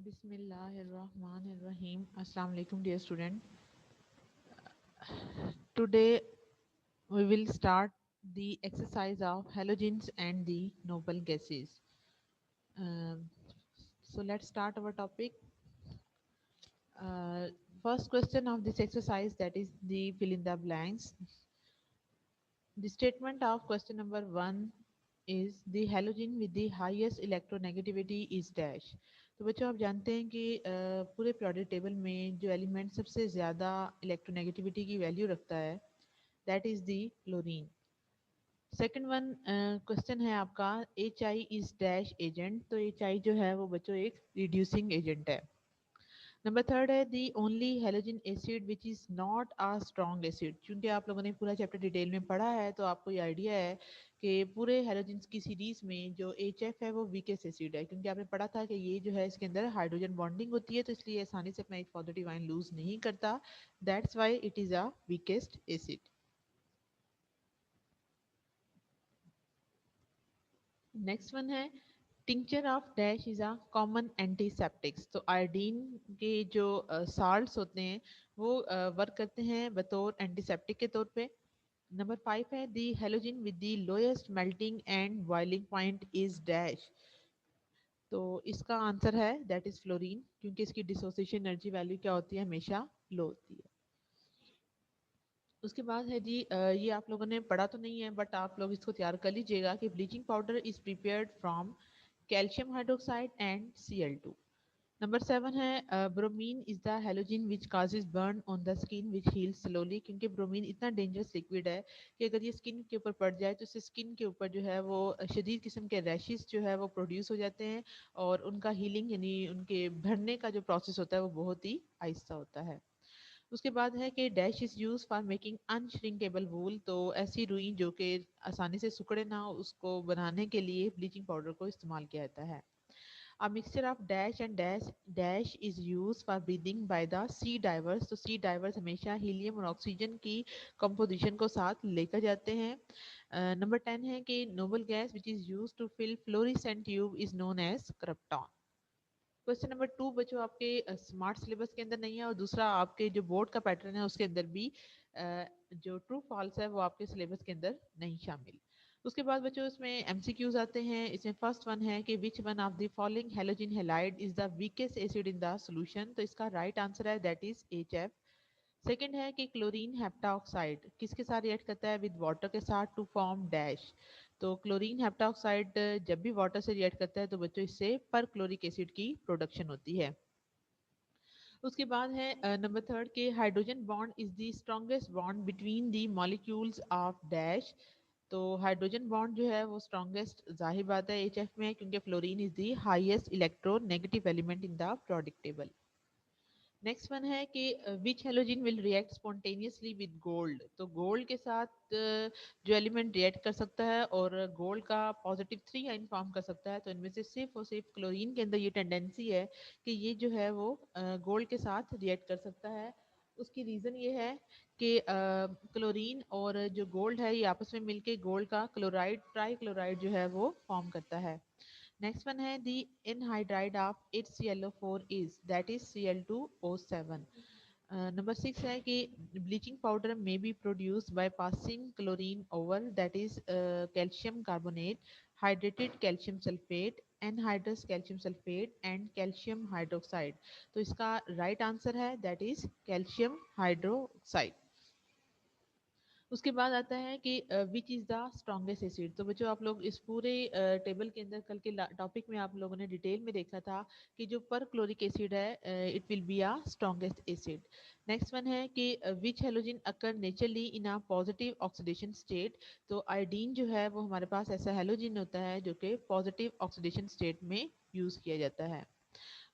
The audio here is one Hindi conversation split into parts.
Bismillahirrahmanirrahim. Assalamu alaikum, dear student. Today we will start the exercise of halogens and the noble gases. Um, so let's start our topic. Uh, First question of this exercise, that is the fill in the blanks. The statement of question number 1 is the halogen with the highest electronegativity is dash. तो बच्चों आप जानते हैं कि पूरे periodic table में जो एलिमेंट सबसे ज़्यादा इलेक्ट्रोनेगेटिविटी की वैल्यू रखता है that is the chlorine. Second one question है आपका H I is dash agent. तो एच आई जो है वो बच्चों एक रिड्यूसिंग एजेंट है. नंबर थर्ड है the only halogen acid which is not a strong acid. क्योंकि आप लोगों ने पूरा चैप्टर डिटेल में पढ़ा है तो आपको ये आइडिया है कि पूरे हेलोजन्स की सीरीज में जो एच एफ है वो वीकेस्ट एसिड है. क्योंकि आपने पढ़ा था कि ये जो है इसके अंदर हाइड्रोजन बॉन्डिंग होती है तो इसलिए आसानी से अपना एक पॉजिटिव आयन लूज नहीं करता. That's why it is a weakest acid. Next one है tincture of dash is a common antiseptics. तो आयोडीन के जो साल्ट्स होते हैं वो वर्क करते हैं बतौर एंटीसेप्टिक के तौर पे. नंबर 5 है the halogen with the lowest melting and boiling point is dash. तो इसका आंसर है दैट इज फ्लोरीन. क्योंकि इसकी डिसोसिएशन एनर्जी वैल्यू क्या होती है, हमेशा लो होती है. उसके बाद है जी ये आप लोगों ने पढ़ा तो नहीं है बट आप लोग इसको तैयार कर लीजिएगा कि bleaching powder is prepared from calcium hydroxide and Cl2. Number 7 है bromine is the halogen which causes burn on the skin which heels slowly. क्योंकि ब्रोमीन इतना डेंजरस लिक्विड है कि अगर ये स्किन के ऊपर पड़ जाए तो इससे स्किन के ऊपर जो है वो शदीद किस्म के रैशेस जो है वो प्रोड्यूस हो जाते हैं और उनका हीलिंग यानी उनके भरने का जो प्रोसेस होता है वो बहुत ही आहिस्ता होता है. उसके बाद है कि dash is use for making unshrinkable wool. तो ऐसी रुई जो कि आसानी से सिकुड़े ना हो उसको बनाने के लिए ब्लीचिंग पाउडर को इस्तेमाल किया जाता है. A mixture of dash and dash is used for breathing by the sea divers. तो sea divers हमेशा हीलियम और ऑक्सीजन की कंपोजिशन को साथ लेकर जाते हैं. नंबर 10 है कि noble gas which is use to fill fluorescent tube is known as krypton. Question number 2 बच्चों आपके स्मार्ट सिलेबस के अंदर नहीं है और दूसरा आपके जो बोर्ड का पैटर्न है उसके अंदर भी जो ट्रू फॉल्स है वो आपके सिलेबस के अंदर नहीं शामिल. उसके बाद बच्चों इसमें एमसीक्यूज आते हैं. इसमें फर्स्ट वन है कि which one of the following halogen halide is the weakest acid in the solution. तो इसका राइट आंसर है that is H F. Second है कि क्लोरीन हेप्टाऑक्साइड किसके साथ रिएक्ट करता है, विद वाटर के साथ टू फॉर्म डैश. तो क्लोरीन हेप्टाऑक्साइड जब भी वाटर से रिएक्ट करता है तो बच्चों इससे पर क्लोरिक एसिड की प्रोडक्शन होती है. उसके बाद है नंबर थर्ड के hydrogen bond is the strongest bond between the molecules of dash. तो हाइड्रोजन बॉन्ड जो है वो स्ट्रॉन्गेस्ट जाहिर बात है एच एफ में है क्योंकि fluorine is the highest electronegative element in the प्रोडिक table. Next one है कि विच halogen will react spontaneously with gold. तो गोल्ड के साथ जो एलिमेंट रिएक्ट कर सकता है और गोल्ड का पॉजिटिव 3 आयन फॉर्म कर सकता है तो इनमें से सिर्फ और सिर्फ क्लोरीन के अंदर ये टेंडेंसी है कि ये जो है वो गोल्ड के साथ रिएक्ट कर सकता है. उसकी रीज़न ये है कि क्लोरीन और जो गोल्ड है ये आपस में मिलके गोल्ड का क्लोराइड ट्राई क्लोराइड जो है वो फॉर्म करता है. नेक्स्ट वन है the anhydride of HClO4 is that is Cl2O7. Number 6 है कि ब्लीचिंग पाउडर में be produce by passing chlorine over that is calcium carbonate, hydrated calcium sulphate, anhydrous calcium sulphate and calcium hydroxide. तो इसका राइट आंसर है दैट इज कैल्शियम हाइड्रोक्साइड. उसके बाद आता है कि which is the strongest acid. तो बच्चों आप लोग इस पूरे टेबल के अंदर कल के टॉपिक में आप लोगों ने डिटेल में देखा था कि जो पर क्लोरिक एसिड है it will be a strongest acid. Next one है कि विच halogen occur naturally in a positive oxidation state. तो आयोडीन जो है वो हमारे पास ऐसा हेलोजन होता है जो कि पॉजिटिव ऑक्सीडेशन स्टेट में यूज किया जाता है.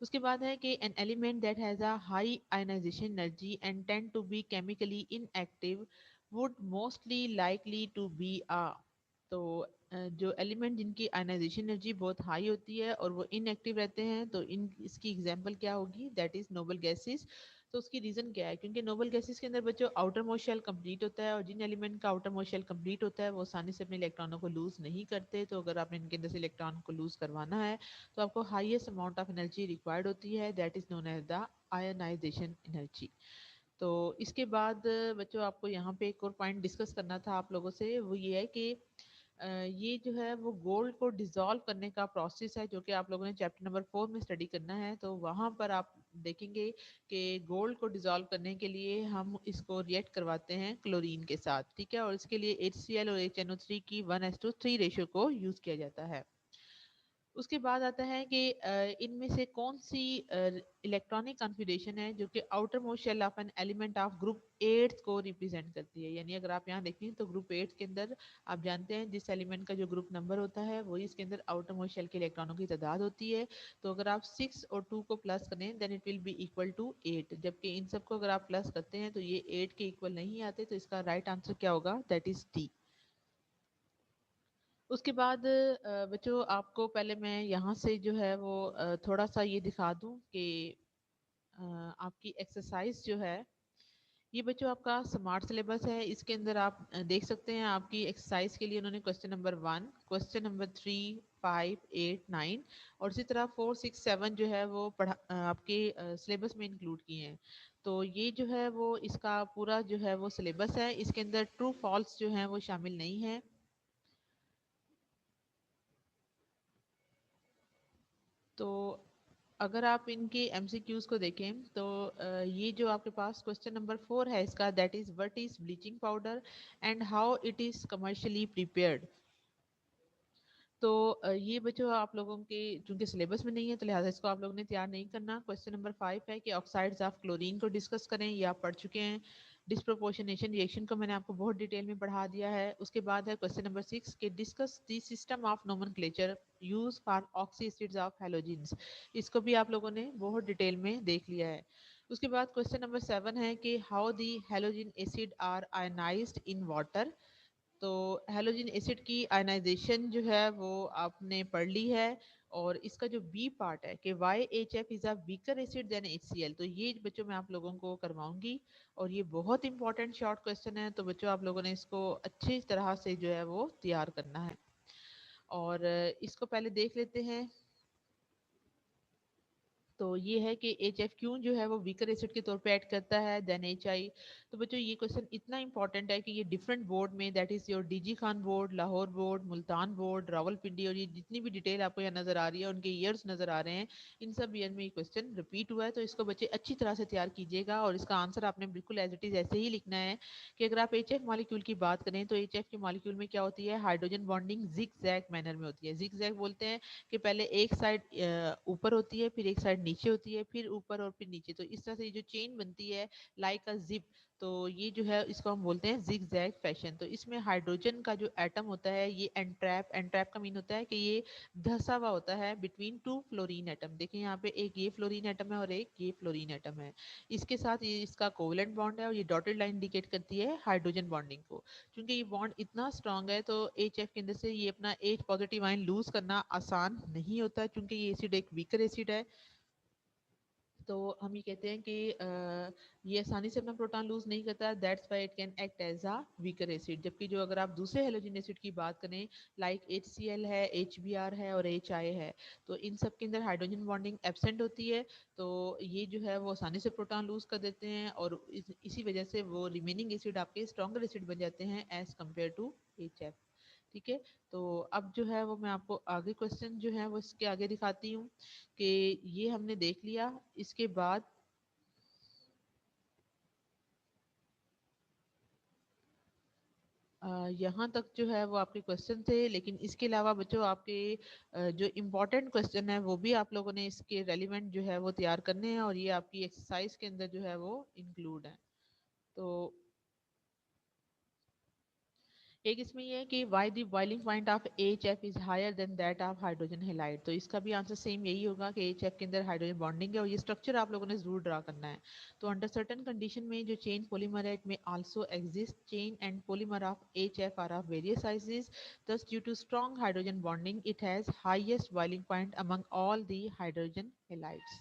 उसके बाद है कि an element that has a high ionisation energy and tend to be chemically inactive would mostly likely to be आ. तो जो एलिमेंट जिनकी आयनाइजेशन एनर्जी बहुत हाई होती है और वो इनएक्टिव रहते हैं तो इन इसकी एग्जांपल क्या होगी, दैट इज नोबल गैसेस. तो उसकी रीज़न क्या है, क्योंकि नोबल गैसेस के अंदर बच्चों आउटर मोस्ट शेल कंप्लीट होता है, और जिन एलिमेंट का आउटर मोस्ट शेल कंप्लीट होता है वो आसानी से अपने इलेक्ट्रॉनों को लूज नहीं करते। तो अगर आपने इनके अंदर से इलेक्ट्रॉन को लूज करवाना है तो आपको highest amount of energy required होती है, that is known as the ionisation energy. तो इसके बाद बच्चों आपको यहाँ पे एक और पॉइंट डिस्कस करना था आप लोगों से, वो ये है कि ये जो है वो गोल्ड को डिसॉल्व करने का प्रोसेस है, जो कि आप लोगों ने चैप्टर नंबर 4 में स्टडी करना है। तो वहाँ पर आप देखेंगे कि गोल्ड को डिसॉल्व करने के लिए हम इसको रिएक्ट करवाते हैं क्लोरीन के साथ, ठीक है, और इसके लिए HCl और HNO3 की 1:3 रेशियो को यूज़ किया जाता है। उसके बाद आता है कि इनमें से कौन सी इलेक्ट्रॉनिक कॉन्फ़िगरेशन है जो कि outer most shell of an element of group 8 को रिप्रेजेंट करती है। यानी अगर आप यहाँ देखें तो ग्रुप 8 के अंदर आप जानते हैं जिस एलिमेंट का जो ग्रुप नंबर होता है वही इसके अंदर आउटर मोस्ट शेल के इलेक्ट्रॉनों की तादाद होती है। तो अगर आप 6 और 2 को प्लस करें then it will be equal to 8, जबकि इन सबको अगर आप प्लस करते हैं तो ये 8 के इक्वल नहीं आते। तो इसका राइट आंसर क्या होगा, दैट इज डी। उसके बाद बच्चों आपको पहले मैं यहाँ से जो है वो थोड़ा सा ये दिखा दूँ कि आपकी एक्सरसाइज जो है ये बच्चों आपका स्मार्ट सिलेबस है। इसके अंदर आप देख सकते हैं आपकी एक्सरसाइज के लिए उन्होंने क्वेश्चन नंबर 1, क्वेश्चन नंबर 3, 5, 8, 9 और इसी तरह 4, 6, 7 जो है वो आपके सिलेबस में इंक्लूड किए हैं। तो ये जो है वो इसका पूरा जो है वो सिलेबस है, इसके अंदर ट्रू फॉल्स जो है वो शामिल नहीं है। तो अगर आप इनके एमसीक्यूज को देखें तो ये जो आपके पास क्वेश्चन नंबर 4 है इसका, that is what is bleaching powder and how it is commercially prepared. तो ये बच्चों आप लोगों के चूंकि सिलेबस में नहीं है तो लिहाजा इसको आप लोगों ने तैयार नहीं करना। क्वेश्चन नंबर 5 है कि ऑक्साइड्स ऑफ क्लोरीन को डिस्कस करें, ये आप पढ़ चुके हैं। डिस्प्रोपोर्शनेशन रिएक्शन को मैंने आपको बहुत डिटेल में पढ़ा दिया है। उसके बाद है क्वेश्चन नंबर 6 के discuss the system of nomenclature use for oxy acids of halogens, इसको भी आप लोगों ने बहुत डिटेल में देख लिया है। उसके बाद क्वेश्चन नंबर 7 है कि how the halogen acid are ionised in water. तो हेलोजन एसिड की आयनाइजेशन जो है वो आपने पढ़ ली है। और इसका जो बी पार्ट है कि why H F is a weaker acid than HCl, तो ये बच्चों मैं आप लोगों को करवाऊंगी और ये बहुत इंपॉर्टेंट शॉर्ट क्वेश्चन है। तो बच्चों आप लोगों ने इसको अच्छी तरह से जो है वो तैयार करना है। और इसको पहले देख लेते हैं। तो ये है कि एच एफ क्यों जो है वो वीकर एसिड के तौर पे ऐड करता है देन HI। तो बच्चों ये क्वेश्चन इतना इंपॉर्टेंट है कि ये डिफरेंट बोर्ड में, that is your DG Khan board, Lahore board, Multan board, Rawalpindi, और ये जितनी भी डिटेल आपको यहाँ नजर आ रही है उनके ईयर्स नजर आ रहे हैं, इन सब ईयर में ये क्वेश्चन रिपीट हुआ है। तो इसको बच्चे अच्छी तरह से तैयार कीजिएगा और इसका आंसर आपने बिल्कुल एज इट इज ऐसे ही लिखना है कि अगर आप HF मॉलिक्यूल की बात करें तो HF के मॉलिक्यूल में क्या होती है, hydrogen bonding zig zag manner में होती है। जिग जैग बोलते हैं कि पहले एक साइड ऊपर होती है, फिर एक साइड नीचे होती है, फिर ऊपर और फिर नीचे। तो इस तरह से ये जो चेन बनती है लाइक अ जिप, तो ये जो है इसको हम बोलते हैं जिग जैग फैशन। तो इसमें हाइड्रोजन का जो एटम होता है ये एंट्रैप, एंट्रैप का मीन होता है कि ये धसा हुआ होता है बिटवीन टू फ्लोरीन एटम। देखिए यहाँ पे एक ये फ्लोरीन एटम है और एक ये फ्लोरीन एटम है, इसके साथ ये इसका कोवलेंट बॉन्ड है और ये डॉटेड लाइन इंडिकेट करती है हाइड्रोजन बॉन्डिंग को। क्योंकि ये बॉन्ड इतना स्ट्रांग है तो HF के अंदर से ये अपना H पॉजिटिव आयन लूज करना आसान नहीं होता, क्योंकि ये एसिड एक वीकर एसिड है। तो हम ये कहते हैं कि ये आसानी से अपना प्रोटॉन लूज नहीं करता, that's why it can act as a weaker acid. जबकि जो अगर आप दूसरे हेलोजन एसिड की बात करें लाइक HCl है, HBr है और HI है, तो इन सब के अंदर हाइड्रोजन बॉन्डिंग एब्सेंट होती है। तो ये जो है वो आसानी से प्रोटॉन लूज कर देते हैं और इसी वजह से वो रिमेनिंग एसिड आपके स्ट्रॉन्गर एसिड बन जाते हैं एज कम्पेयर टू HF। ठीक है, तो अब जो है वो मैं आपको आगे क्वेश्चन जो है वो इसके आगे दिखाती हूँ कि ये हमने देख लिया। इसके बाद यहाँ तक जो है वो आपके क्वेश्चन थे, लेकिन इसके अलावा बच्चों आपके जो इम्पोर्टेंट क्वेश्चन है वो भी आप लोगों ने इसके रेलिवेंट जो है वो तैयार करने हैं और ये आपकी एक्सरसाइज के अंदर जो है वो इंक्लूड है। तो एक इसमें ये है कि why the boiling point of HF is higher than that of hydrogen halide. तो इसका भी आंसर सेम यही होगा कि HF के अंदर हाइड्रोजन बॉन्डिंग है और ये स्ट्रक्चर आप लोगों ने जरूर ड्रा करना है। तो अंडर सर्टन कंडीशन में जो चेन पॉलीमर है इट में also exist chain and polymer of HF are of various sizes, thus due to strong hydrogen bonding it has highest boiling point among all the hydrogen halides।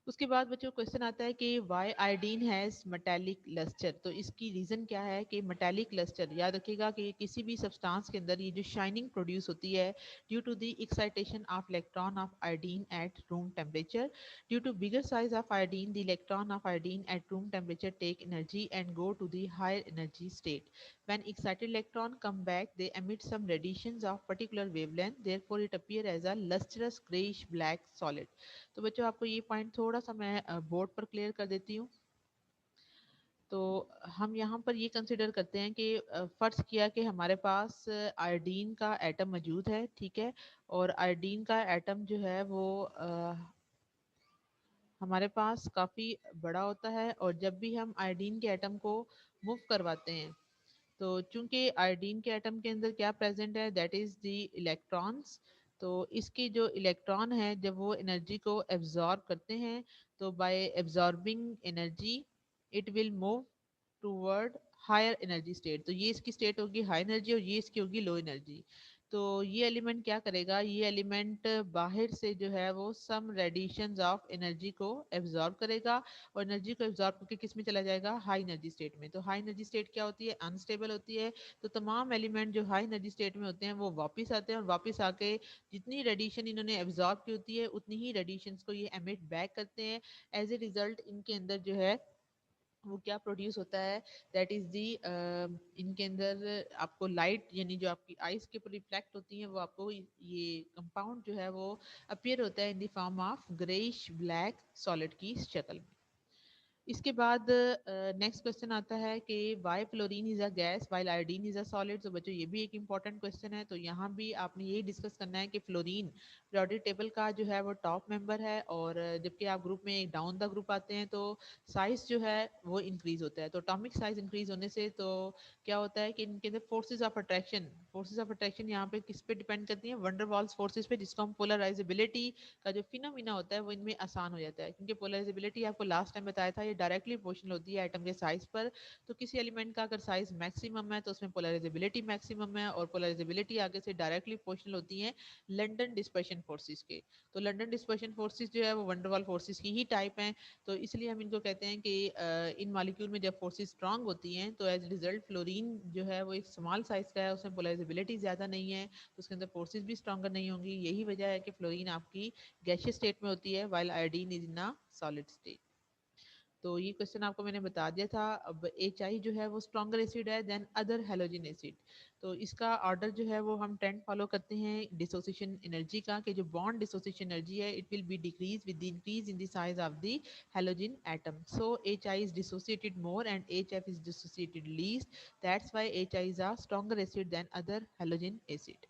उसके बाद बच्चों क्वेश्चन आता है कि why iodine has metallic lustre. तो इसकी रीजन क्या है कि मेटेलिक लस्टर, याद रखिएगा कि किसी भी सब्सटेंस के अंदर ये जो शाइनिंग प्रोड्यूस होती है due to the excitation of electron of iodine at room temperature. Due to bigger size of iodine the electron of iodine at room temperature take energy and go to the higher energy state. When excited electron come back, they emit some radiations of particular wavelength. Therefore, it appear as a lustrous grayish black solid. तो बच्चों आपको ये पॉइंट थोड़ा सा मैं बोर्ड पर क्लियर कर देती हूँ। तो हम यहाँ पर ये कंसिडर करते हैं कि फर्ज किया कि हमारे पास आयोडीन का एटम मौजूद है, ठीक है। और आयोडीन का एटम जो है वो हमारे पास काफ़ी बड़ा होता है, और जब भी हम आयोडीन के एटम को मूव करवाते हैं, तो चूंकि आयोडीन के एटम के अंदर क्या प्रेजेंट है, दैट इज द इलेक्ट्रॉन्स। तो इसकी जो इलेक्ट्रॉन है जब वो एनर्जी को एब्जॉर्ब करते हैं, तो by absorbing energy it will move toward higher energy state. तो ये इसकी स्टेट होगी हाई एनर्जी और ये इसकी होगी लो एनर्जी। तो ये एलिमेंट क्या करेगा, ये एलिमेंट बाहर से जो है वो सम रेडिएशंस ऑफ एनर्जी को एब्जॉर्ब करेगा, और एनर्जी को एब्जॉर्ब करके किस में चला जाएगा, हाई एनर्जी स्टेट में। तो हाई एनर्जी स्टेट क्या होती है, अनस्टेबल होती है। तो तमाम एलिमेंट जो हाई एनर्जी स्टेट में होते हैं वो वापस आते हैं, और वापस आके जितनी रेडिएशन इन्होंने एब्जॉर्ब की होती है उतनी ही रेडिएशन को ये एमिट बैक करते हैं। एज ए रिजल्ट इनके अंदर जो है वो क्या प्रोड्यूस होता है, दैट इज दी इनके अंदर आपको लाइट, यानी जो आपकी आइस के ऊपर रिफ्लेक्ट होती है, वो आपको ये कंपाउंड जो है वो अपीयर होता है in the form of greyish black solid की शक्ल में। इसके बाद नेक्स्ट क्वेश्चन आता है कि why fluorine is a gas while iodine is a solid. तो बच्चों ये भी एक इंपॉर्टेंट क्वेश्चन है। तो यहाँ भी आपने यही डिस्कस करना है कि फ्लोरीन पीरियोडिक टेबल का जो है वो टॉप मेंबर है, और जबकि आप ग्रुप में डाउन द ग्रुप आते हैं तो साइज जो है वो इंक्रीज होता है। तो अटोमिक साइज इंक्रीज होने से तो क्या होता है कि इनके अंदर फोर्सेज ऑफ अट्रैक्शन यहाँ पे किस पे डिपेंड करती है, वंडरवॉल्स फोर्सेज पे, जिसको हम पोलराइजेबिलिटी का जो फिनोमिना होता है वो इनमें आसान हो जाता है। क्योंकि पोलराइजेबिलिटी आपको लास्ट टाइम बताया था, ये डायरेक्टली प्रोपोर्शनल होती है एटम के साइज पर। तो किसी एलिमेंट का अगर साइज मैक्सिमम है तो उसमें पोलराइजेबिलिटी मैक्सिमम है, और पोलराइजेबिलिटी आगे से डायरेक्टली प्रोपोर्शनल होती है लंडन डिस्पर्शन फोर्सेज के। तो लंडन डिस्पर्शन फोर्सेज जो है वो वंडरवॉल फोर्सेज की ही टाइप है। तो इसलिए हम इनको कहते हैं कि इन मॉलिक्यूल में जब फोर्सेज स्ट्रांग होती हैं तो एज रिजल्ट फ्लोरीन जो है वो एक स्मॉल साइज का है, उसमें पोलराइजेबिलिटी ज़्यादा नहीं है, तो उसके अंदर फोर्सेज भी स्ट्रांगर नहीं होंगी। यही वजह है कि फ्लोरीन आपकी गैशियस स्टेट में होती है while iodine is in a solid state. तो ये क्वेश्चन आपको मैंने बता दिया था। अब एच आई जो है वो स्ट्रॉन्गर एसिड है देन अदर हेलोजन एसिड। तो इसका ऑर्डर जो है वो हम ट्रेंड फॉलो करते हैं डिसोसिएशन एनर्जी का, कि जो बॉन्ड डिसोसिएशन एनर्जी है it will be decrease with the increase in the size of the halogen atom. So H I is dissociated more and H F is dissociated least, that's why H I is a stronger acid than other halogen acid.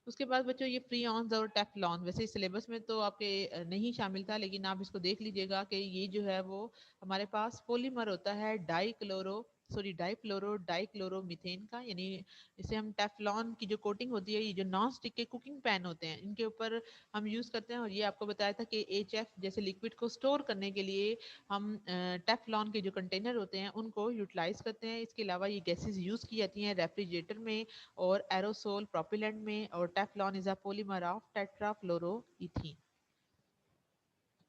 उसके बाद बच्चों ये फ्रीऑन्स और टेफ्लॉन, वैसे सिलेबस में तो आपके नहीं शामिल था, लेकिन आप इसको देख लीजिएगा कि ये जो है वो हमारे पास पॉलीमर होता है डाइक्लोरो मीथेन का। यानी इसे हम टेफ्लॉन की जो कोटिंग होती है, ये जो नॉन स्टिक के कुकिंग पैन होते हैं इनके ऊपर हम यूज़ करते हैं। और ये आपको बताया था कि एच एफ जैसे लिक्विड को स्टोर करने के लिए हम टेफ्लॉन के जो कंटेनर होते हैं उनको यूटिलाइज करते हैं। इसके अलावा ये गैसेज यूज़ की जाती हैं रेफ्रिजरेटर में और एरोसोल प्रोपिलेंट में, और Teflon is a polymer of tetrafluoroethene.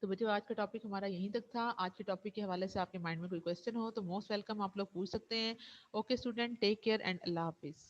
तो बच्चों आज का टॉपिक हमारा यहीं तक था। आज के टॉपिक के हवाले से आपके माइंड में कोई क्वेश्चन हो तो मोस्ट वेलकम, आप लोग पूछ सकते हैं। Okay student, take care and अल्लाह हाफिज।